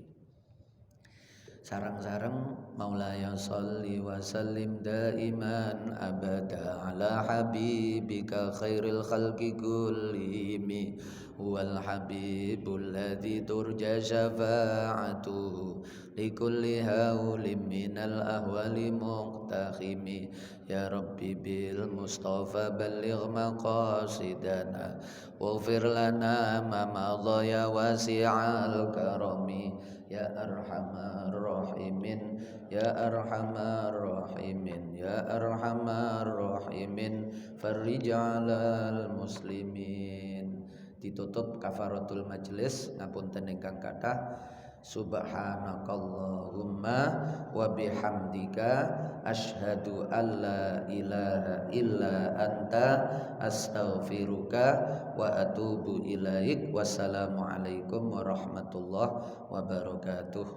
S1: sarang-sarang Maulaya sholli wa sallim daiman abada ala habibika khairil khalqi kullihim wal habibul ladzi turja syafa'atuhu likulli haulin minal ahwali muqtakhimi ya rabbi bil mustafa balligh maqasidana waghfir lana ma madha ya wasi'al karami ya arhamar rahimin ya arhamar rahimin ya arhamar rahimin farij 'alal muslimin. Ditutup kafaratul majlis ngapunten ingkang kathah. Subhanakallahumma wa bihamdika asyhadu an la ilaha illa anta astaghfiruka wa atubu ilaik. Wassalamualaikum warahmatullahi wabarakatuh.